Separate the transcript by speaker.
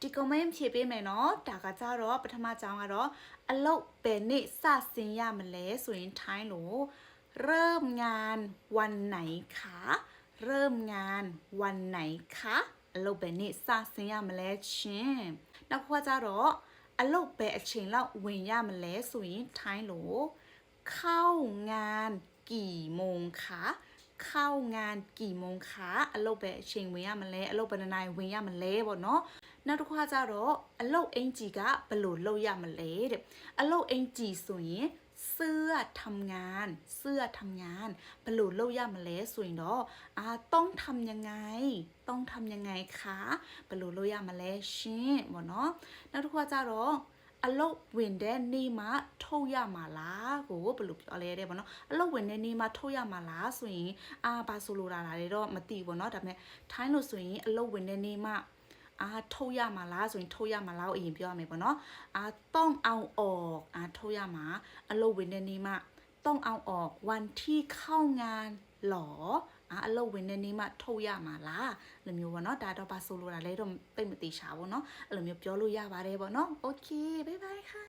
Speaker 1: ဒီ comment ဖြေပေးမယ်နော်ဒါကကြတော့ပထမကြောင်းကတော့အလုပ်ဘယ်နေ့စဆင်ရမလဲဆိုရင်ထိုင်းလို့เริ่มงานวันไหนคะเริ่มงานวันไหนคะအလုပ်ဘယ်နေ့စဆင်ရမလဲရှင်နောက်တစ်ခါကြတော့အလုပ်ဘယ်အချိန်လောက်ဝင်ရမလဲဆိုရင်ထိုင်းလို့เข้างานกี่โมงคะเข้างานกี่โมงคะအလုပ်ပဲအချိန်ဝင်ရမလဲအလုပ်ဘယ်နှစ်ဝင်ရမလဲပေါ့နော်နောက်တစ်ခါကျတော့အလုပ်အင်ဂျီကဘယ်လိုလုပ်ရမလဲတဲ့အလုပ်အင်ဂျီဆိုရင်เสื้อทำงานเสื้อทำงานบลูโลยามเลสวยเนาะต้องทำยังไงต้องทำยังไงคะบลูโลยามเลชิบ่เนาะနောက်တစ်ခါကျတော့အလုတ်ဝင်တဲ့နေ့မှာထုတ်ရမှာလားကိုဘယ်လိုပြောလဲတဲ့ဗောနော်အလုတ်ဝင်တဲ့နေ့မှာထုတ်ရမှာလားဆိုရင်ဘာဆိုလိုတာလဲတော့မသိဘူးเนาะဒါပေမဲ့ထိုင်းလို့ဆိုရင်အလုတ်ဝင်တဲ့နေ့မှာထုတ်ရမှာလားဆိုရင်ထုတ်ရမှာလားအရင်ပြောရမယ်ပေါ့နော်ต้องเอาออกထုတ်ရမှာအလုပ်ဝင်တဲ့နေ့မှာต้องเอาออกวันที่เข้างานหรอအလုပ်ဝင်တဲ့နေ့မှာထုတ်ရမှာလားလိုမျိုးပေါ့နော်ဒါတော့ပါဆိုလိုတာလဲတော့သိမသိချာပေါ့နော်အဲ့လိုမျိုးပြောလို့ရပါတယ်ပေါ့နော်โอเคบ๊ายบายค่ะ